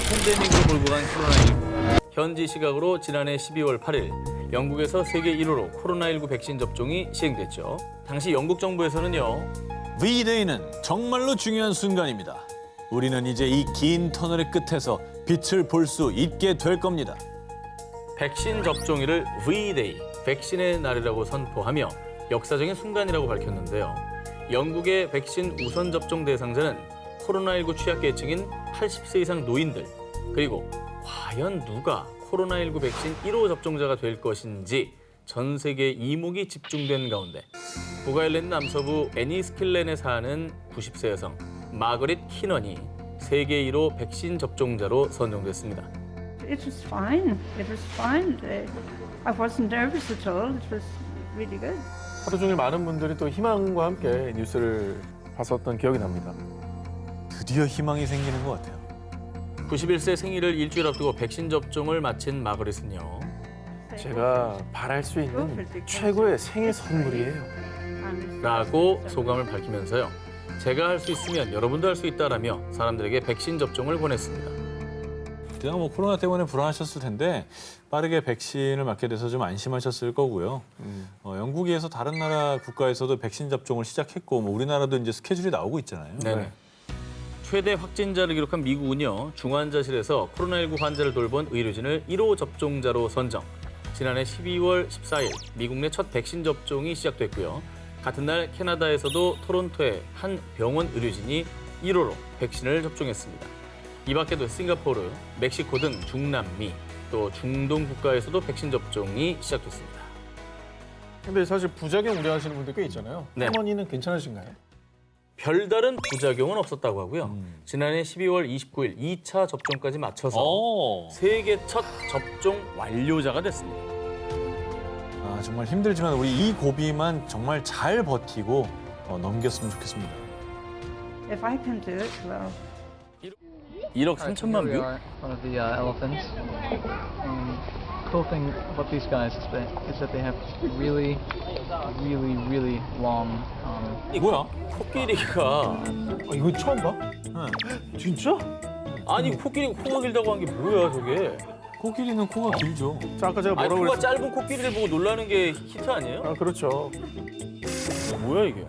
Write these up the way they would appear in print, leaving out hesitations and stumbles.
팬데믹으로 몰고 간 코로나19. 현지 시각으로 지난해 12월 8일 영국에서 세계 1호로 코로나19 백신 접종이 시행됐죠. 당시 영국 정부에서는요. V-Day는 정말로 중요한 순간입니다. 우리는 이제 이 긴 터널의 끝에서 빛을 볼 수 있게 될 겁니다. 백신 접종일을 V-Day, 백신의 날이라고 선포하며 역사적인 순간이라고 밝혔는데요. 영국의 백신 우선 접종 대상자는 코로나19 취약계층인 80세 이상 노인들, 그리고 과연 누가 코로나19 백신 1호 접종자가 될 것인지 전 세계 이목이 집중된 가운데 북아일랜드 남서부 애니스킬렌에 사는 90세 여성 마거릿 키넌이 세계 1호 백신 접종자로 선정됐습니다. It was fine. It was fine. I wasn't nervous at all. It was really good. 하루 종일 많은 분들이 또 희망과 함께 뉴스를 봤었던 기억이 납니다. 드디어 희망이 생기는 것 같아요. 91세 생일을 일주일 앞두고 백신 접종을 마친 마거릿은요. 제가 바랄 수 있는 최고의 생일 선물이에요. 라고 소감을 밝히면서요. 제가 할 수 있으면 여러분도 할 수 있다라며 사람들에게 백신 접종을 권했습니다. 그냥 뭐 코로나 때문에 불안하셨을 텐데 빠르게 백신을 맞게 돼서 좀 안심하셨을 거고요. 영국에서 다른 나라 국가에서도 백신 접종을 시작했고 뭐 우리나라도 이제 스케줄이 나오고 있잖아요. 네. 최대 확진자를 기록한 미국은요. 중환자실에서 코로나19 환자를 돌본 의료진을 1호 접종자로 선정. 지난해 12월 14일 미국 내 첫 백신 접종이 시작됐고요. 같은 날 캐나다에서도 토론토의 한 병원 의료진이 1호로 백신을 접종했습니다. 이 밖에도 싱가포르, 멕시코 등 중남미, 또 중동 국가에서도 백신 접종이 시작됐습니다. 근데 사실 부작용 우려하시는 분들 꽤 있잖아요. 네. 할머니는 괜찮으신가요? 별다른 부작용은 없었다고 하고요. 지난해 12월 29일 2차 접종까지 마쳐서 세계 첫 접종 완료자가 됐습니다. 아, 정말 힘들지만 우리 이 고비만 정말 잘 버티고 넘겼으면 좋겠습니다. If I can do it, well. 1억 3천만 Here we 뷰? are, one of the elephants. Cool thing about these guys is that they have really, really, really long. 뭐야? 코끼리가 이거 처음 봐? 진짜? 아니 코끼리가 코가 길다고 한 게 뭐야 저게? 코끼리는 코가 길죠. 자, 아까 제가 아니 뭐라고 코가 그랬어요? 짧은 코끼리를 보고 놀라는 게 히트 아니에요? 아, 그렇죠. 뭐야 이게?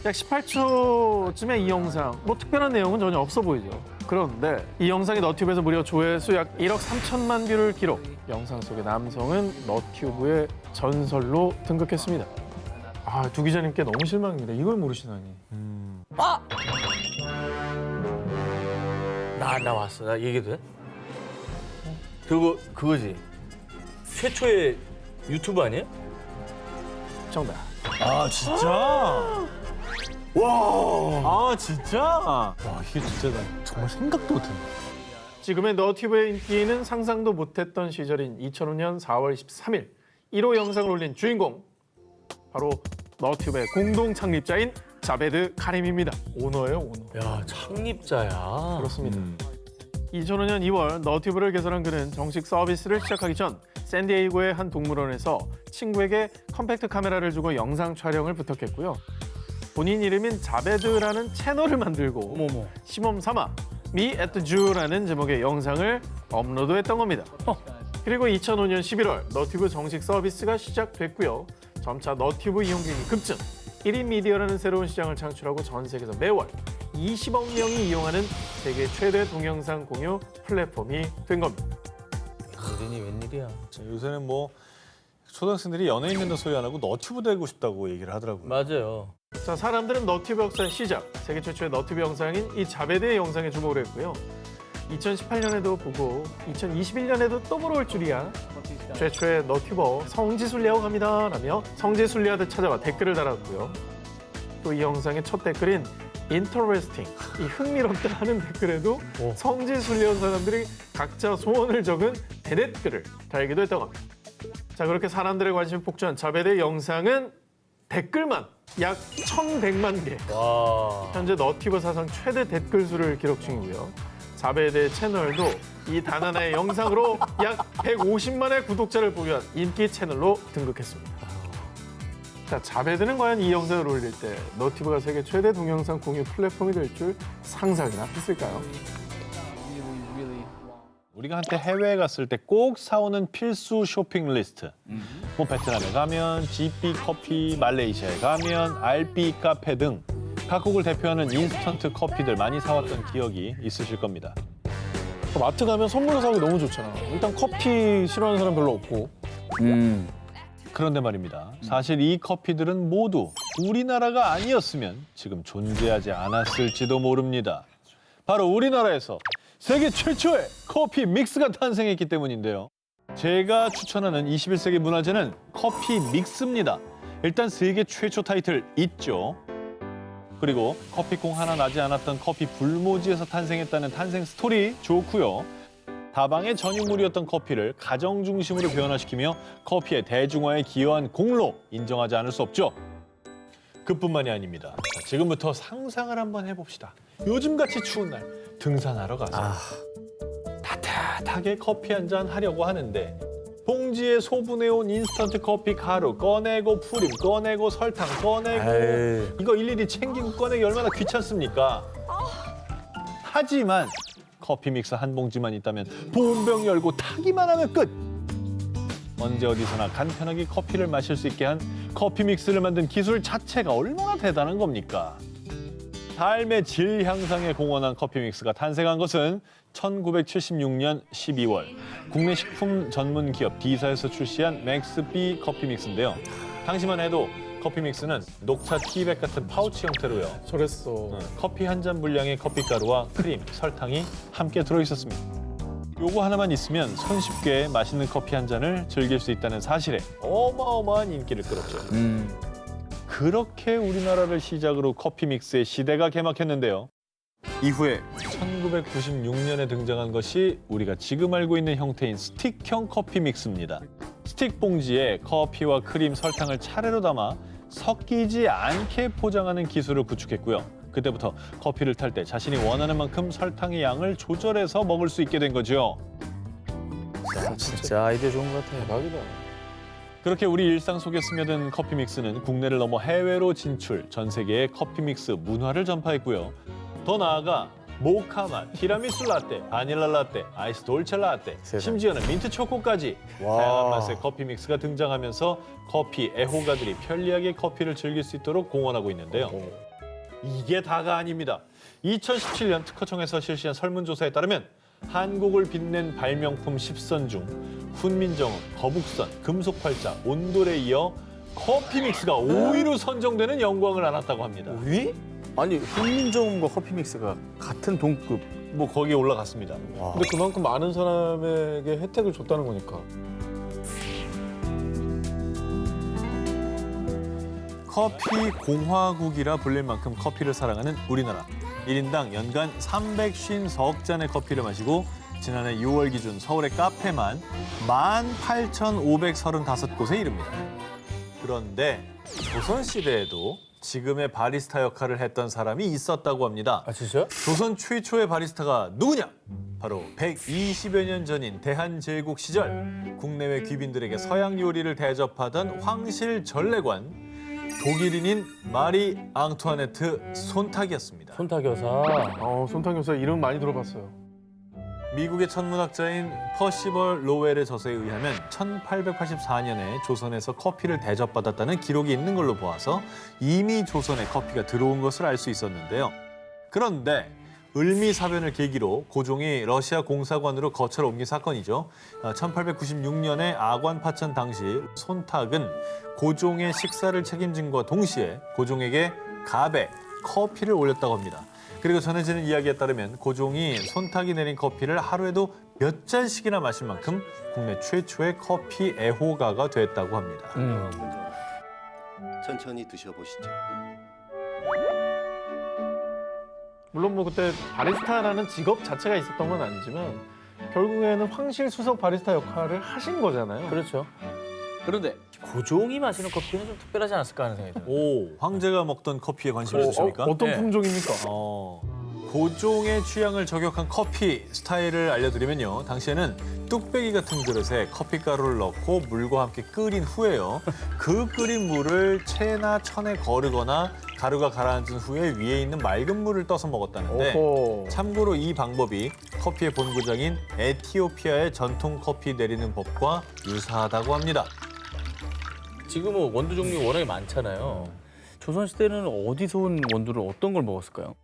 약 18초쯤에 이 영상, 뭐 특별한 내용은 전혀 없어 보이죠. 그런데 이 영상이 너튜브에서 무려 조회수 약 1억 3천만 뷰를 기록. 영상 속의 남성은 너튜브의 전설로 등극했습니다. 아, 두 기자님께 너무 실망입니다. 이걸 모르시다니. 나 왔어. 나 얘기도 돼? 그거지. 최초의 유튜브 아니에요? 정답. 아 진짜? 와. 아 진짜? 와 이게 진짜 나 정말 생각도 못했네. 지금의 너튜브의 인기는 상상도 못했던 시절인 2005년 4월 13일 1호 영상을 올린 주인공 바로 너튜브의 공동 창립자인 자베드 카림입니다. 오너예요, 오너. 야 창립자야. 그렇습니다. 2005년 2월 너튜브를 개설한 그는 정식 서비스를 시작하기 전 샌디에이고의 한 동물원에서 친구에게 컴팩트 카메라를 주고 영상 촬영을 부탁했고요. 본인 이름인 자베드라는 채널을 만들고 어머머. 시범 삼아 Me at the Zoo라는 제목의 영상을 업로드했던 겁니다. 그리고 2005년 11월 너튜브 정식 서비스가 시작됐고요. 점차 너튜브 이용객이 급증, 1인 미디어라는 새로운 시장을 창출하고 전 세계에서 매월 20억 명이 이용하는 세계 최대 동영상 공유 플랫폼이 된 겁니다. 우진이 웬일이야. 요새는 뭐 초등학생들이 연예인 된다 소리 안 하고 너튜브 되고 싶다고 얘기를 하더라고요. 맞아요. 자, 사람들은 너튜브 역사의 시작, 세계 최초의 너튜브 영상인 이 자베드의 영상에 주목을 했고요. 2018년에도 보고 2021년에도 또 보러 올 줄이야. 최초의 너튜버 성지순례하고 갑니다 라며 성지순례하듯 찾아와 댓글을 달았고요. 또 이 영상의 첫 댓글인 interesting, 이 흥미롭다 하는 댓글에도 성지순례한 사람들이 각자 소원을 적은 대댓글을 달기도 했다고 합니다. 자, 그렇게 사람들의 관심이 폭주한 자베드의 영상은 댓글만 약 1,100만 개. 와. 현재 너튜브 사상 최대 댓글 수를 기록 중이고요. 자베드의 채널도 이 단 하나의 영상으로 약 150만의 구독자를 보유한 인기 채널로 등극했습니다. 자, 자베드는 과연 이 영상을 올릴 때 너튜브가 세계 최대 동영상 공유 플랫폼이 될 줄 상상이나 했을까요? Really, really 우리가 한때 해외에 갔을 때 꼭 사오는 필수 쇼핑 리스트. 뭐 베트남에 가면 GP 커피, 말레이시아에 가면 RB 카페 등 각국을 대표하는 인스턴트 커피들 많이 사왔던 기억이 있으실 겁니다. 마트 가면 선물로 사기 너무 좋잖아. 일단 커피 싫어하는 사람 별로 없고. 그런데 말입니다. 사실 이 커피들은 모두 우리나라가 아니었으면 지금 존재하지 않았을지도 모릅니다. 바로 우리나라에서 세계 최초의 커피 믹스가 탄생했기 때문인데요. 제가 추천하는 21세기 문화재는 커피 믹스입니다. 일단 세계 최초 타이틀 있죠. 그리고 커피콩 하나 나지 않았던 커피 불모지에서 탄생했다는 탄생 스토리 좋고요. 다방의 전유물이었던 커피를 가정 중심으로 변화시키며 커피의 대중화에 기여한 공로 인정하지 않을 수 없죠. 그뿐만이 아닙니다. 자, 지금부터 상상을 한번 해봅시다. 요즘같이 추운 날 등산하러 가서 따뜻하게 커피 한 잔 하려고 하는데 봉지에 소분해온 인스턴트 커피 가루 꺼내고 프림 꺼내고 설탕 꺼내고 이거 일일이 챙기고 꺼내기 얼마나 귀찮습니까? 하지만 커피 믹스 한 봉지만 있다면 보온병 열고 타기만 하면 끝! 언제 어디서나 간편하게 커피를 마실 수 있게 한 커피 믹스를 만든 기술 자체가 얼마나 대단한 겁니까? 삶의 질 향상에 공헌한 커피 믹스가 탄생한 것은 1976년 12월 국내 식품 전문 기업 D사에서 출시한 맥스비 커피 믹스인데요. 당시만 해도 커피 믹스는 녹차 티백 같은 파우치 형태로요. 저랬어. 커피 한 잔 분량의 커피가루와 크림, 설탕이 함께 들어있었습니다. 요거 하나만 있으면 손쉽게 맛있는 커피 한 잔을 즐길 수 있다는 사실에 어마어마한 인기를 끌었죠. 그렇게 우리나라를 시작으로 커피 믹스의 시대가 개막했는데요. 이후에 1996년에 등장한 것이 우리가 지금 알고 있는 형태인 스틱형 커피 믹스입니다. 스틱 봉지에 커피와 크림, 설탕을 차례로 담아 섞이지 않게 포장하는 기술을 구축했고요. 그때부터 커피를 탈 때 자신이 원하는 만큼 설탕의 양을 조절해서 먹을 수 있게 된 거죠. 진짜 아이디어 좋은 것 같아요. 대박이다. 그렇게 우리 일상 속에 스며든 커피 믹스는 국내를 넘어 해외로 진출, 전 세계에 커피 믹스 문화를 전파했고요. 더 나아가 모카 맛, 티라미수 라떼, 바닐라 라떼, 아이스 돌체 라떼, 심지어는 민트 초코까지 다양한 맛의 커피 믹스가 등장하면서 커피 애호가들이 편리하게 커피를 즐길 수 있도록 공헌하고 있는데요. 이게 다가 아닙니다. 2017년 특허청에서 실시한 설문조사에 따르면 한국을 빛낸 발명품 10선 중 훈민정음, 거북선, 금속팔자, 온돌에 이어 커피 믹스가 5위로 선정되는 영광을 안았다고 합니다. 5위? 아니 훈민정음과 커피 믹스가 같은 동급. 뭐 거기에 올라갔습니다. 근데 그만큼 많은 사람에게 혜택을 줬다는 거니까. 커피 공화국이라 불릴 만큼 커피를 사랑하는 우리나라. 1인당 연간 350석 잔의 커피를 마시고 지난해 6월 기준 서울의 카페만 18,535곳에 이릅니다. 그런데 조선시대에도 지금의 바리스타 역할을 했던 사람이 있었다고 합니다. 아 진짜? 조선 최초의 바리스타가 누구냐? 바로 120여 년 전인 대한제국 시절 국내외 귀빈들에게 서양 요리를 대접하던 황실 전례관 독일인인 마리 앙투아네트 손탁이었습니다. 손탁여사. 손탕 교사 이름 많이 들어봤어요. 미국의 천문학자인 퍼시벌 로웰의 저서에 의하면 1884년에 조선에서 커피를 대접받았다는 기록이 있는 걸로 보아서 이미 조선에 커피가 들어온 것을 알 수 있었는데요. 그런데 을미사변을 계기로 고종이 러시아 공사관으로 거처를 옮긴 사건이죠. 1896년에 아관 파천 당시 손탁은 고종의 식사를 책임진과 동시에 고종에게 갑에 커피를 올렸다고 합니다. 그리고 전해지는 이야기에 따르면 고종이 손탁이 내린 커피를 하루에도 몇 잔씩이나 마실 만큼 국내 최초의 커피 애호가가 됐다고 합니다. 천천히 드셔보시죠. 물론 뭐 그때 바리스타라는 직업 자체가 있었던 건 아니지만 결국에는 황실 수석 바리스타 역할을 하신 거잖아요. 그렇죠. 그런데 고종이 마시는 커피는 좀 특별하지 않았을까 하는 생각이 들어요. 오, 황제가 먹던 커피에 관심 있으십니까? 어떤 네. 품종입니까? 고종의 취향을 저격한 커피 스타일을 알려드리면요. 당시에는 뚝배기 같은 그릇에 커피가루를 넣고 물과 함께 끓인 후에요. 그 끓인 물을 체나 천에 거르거나 가루가 가라앉은 후에 위에 있는 맑은 물을 떠서 먹었다는데 오호. 참고로 이 방법이 커피의 본고장인 에티오피아의 전통 커피 내리는 법과 유사하다고 합니다. 지금 뭐 원두 종류 워낙에 많잖아요. 조선시대는 어디서 온 원두를 어떤 걸 먹었을까요?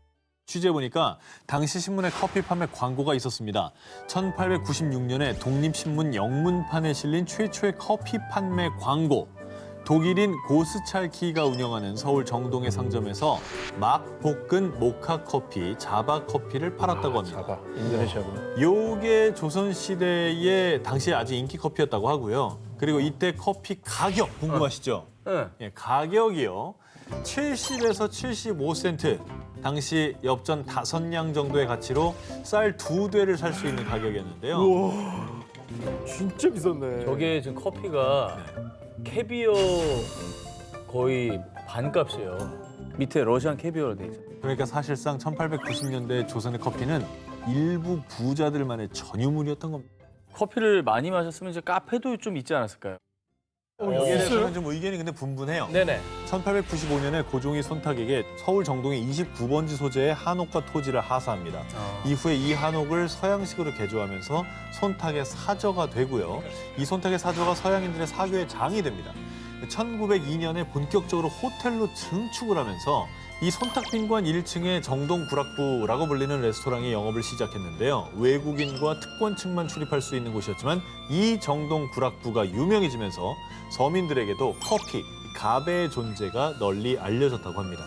취재해보니까 당시 신문에 커피 판매 광고가 있었습니다. 1896년에 독립신문 영문판에 실린 최초의 커피 판매 광고. 독일인 고스찰키가 운영하는 서울 정동의 상점에서 막 볶은 모카 커피, 자바 커피를 팔았다고 합니다. 자바, 인도네시아구나. 요게 조선시대의 당시에 아주 인기 커피였다고 하고요. 그리고 이때 커피 가격 궁금하시죠? 네. 예, 가격이요. 70에서 75센트. 당시 엽전 5냥 정도의 가치로 쌀 2대를 살 수 있는 가격이었는데요. 우와, 진짜 비쌌네. 저게 지금 커피가 캐비어 거의 반값이에요. 밑에 러시안 캐비어로 돼 있어요. 그러니까 사실상 1890년대 조선의 커피는 일부 부자들만의 전유물이었던 겁니다. 커피를 많이 마셨으면 이제 카페도 좀 있지 않았을까요? 여기에 있어요? 대해서는 좀 의견이 근데 분분해요. 네네. 1895년에 고종이 손탁에게 서울 정동의 29번지 소재의 한옥과 토지를 하사합니다. 이후에 이 한옥을 서양식으로 개조하면서 손탁의 사저가 되고요. 이 손탁의 사저가 서양인들의 사교의 장이 됩니다. 1902년에 본격적으로 호텔로 증축을 하면서 이 손탁빈관 1층에 정동 구락부라고 불리는 레스토랑이 영업을 시작했는데요. 외국인과 특권층만 출입할 수 있는 곳이었지만 이 정동 구락부가 유명해지면서 서민들에게도 커피, 가베의 존재가 널리 알려졌다고 합니다.